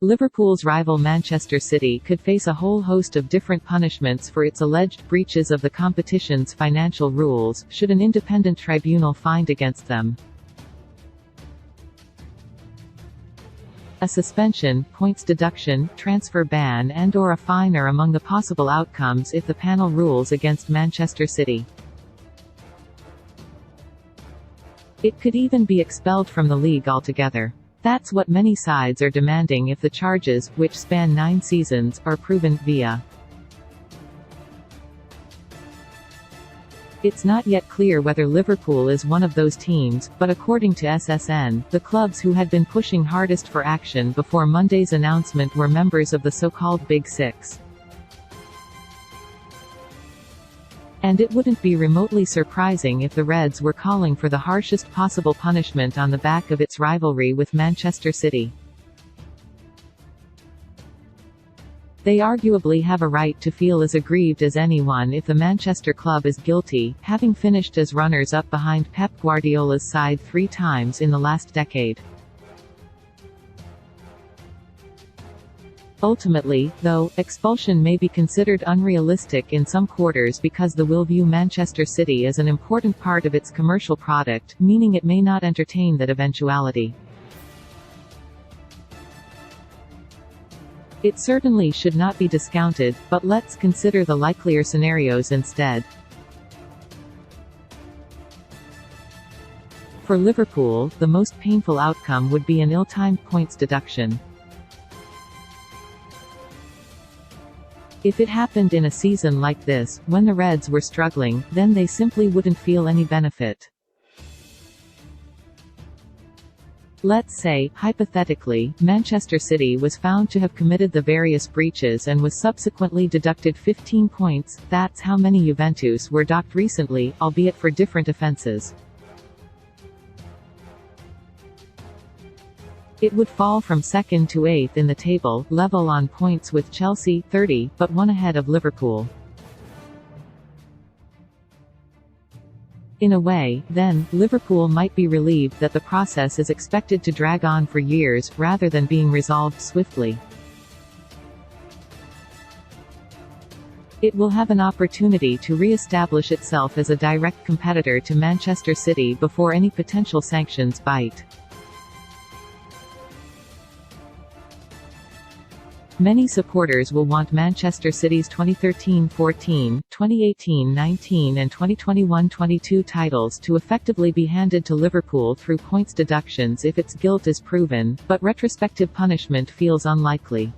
Liverpool's rival Manchester City could face a whole host of different punishments for its alleged breaches of the competition's financial rules, should an independent tribunal find against them. A suspension, points deduction, transfer ban and/or a fine are among the possible outcomes if the panel rules against Manchester City. It could even be expelled from the league altogether. That's what many sides are demanding if the charges, which span 9 seasons, are proven via. It's not yet clear whether Liverpool is one of those teams, but according to SSN, the clubs who had been pushing hardest for action before Monday's announcement were members of the so-called Big Six. And it wouldn't be remotely surprising if the Reds were calling for the harshest possible punishment on the back of its rivalry with Manchester City. They arguably have a right to feel as aggrieved as anyone if the Manchester club is guilty, having finished as runners-up behind Pep Guardiola's side 3 times in the last decade. Ultimately, though, expulsion may be considered unrealistic in some quarters because they will view Manchester City as an important part of its commercial product, meaning it may not entertain that eventuality. It certainly should not be discounted, but let's consider the likelier scenarios instead. For Liverpool, the most painful outcome would be an ill-timed points deduction. If it happened in a season like this, when the Reds were struggling, then they simply wouldn't feel any benefit. Let's say, hypothetically, Manchester City was found to have committed the various breaches and was subsequently deducted 15 points, that's how many Juventus were docked recently, albeit for different offences. It would fall from 2nd to 8th in the table, level on points with Chelsea, 30, but 1 ahead of Liverpool. In a way, then, Liverpool might be relieved that the process is expected to drag on for years, rather than being resolved swiftly. It will have an opportunity to re-establish itself as a direct competitor to Manchester City before any potential sanctions bite. Many supporters will want Manchester City's 2013-14, 2018-19 and 2021-22 titles to effectively be handed to Liverpool through points deductions if its guilt is proven, but retrospective punishment feels unlikely.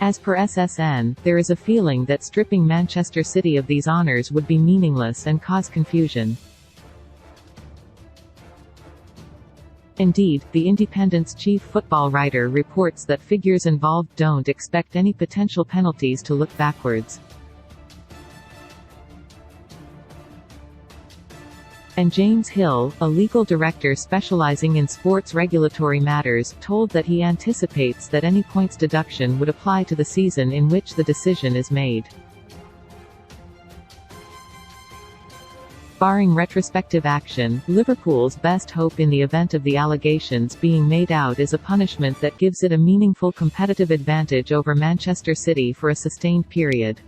As per SSN, there is a feeling that stripping Manchester City of these honours would be meaningless and cause confusion. Indeed, The Independent's chief football writer reports that figures involved don't expect any potential penalties to look backwards. And James Hill, a legal director specializing in sports regulatory matters, told that he anticipates that any points deduction would apply to the season in which the decision is made. Barring retrospective action, Liverpool's best hope in the event of the allegations being made out is a punishment that gives it a meaningful competitive advantage over Manchester City for a sustained period.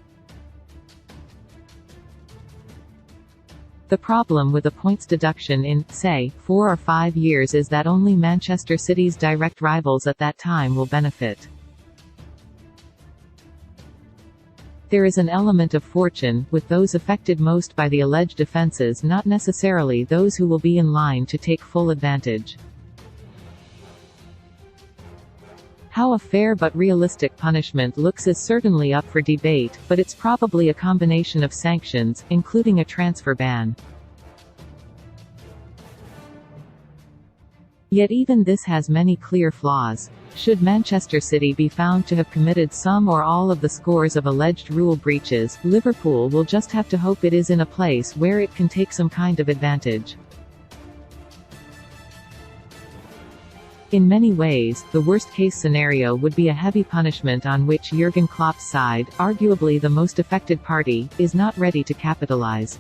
The problem with a points deduction in, say, 4 or 5 years is that only Manchester City's direct rivals at that time will benefit. There is an element of fortune, with those affected most by the alleged offences not necessarily those who will be in line to take full advantage. How a fair but realistic punishment looks is certainly up for debate, but it's probably a combination of sanctions, including a transfer ban. Yet even this has many clear flaws. Should Manchester City be found to have committed some or all of the scores of alleged rule breaches, Liverpool will just have to hope it is in a place where it can take some kind of advantage. In many ways, the worst-case scenario would be a heavy punishment on which Jurgen Klopp's side, arguably the most affected party, is not ready to capitalize.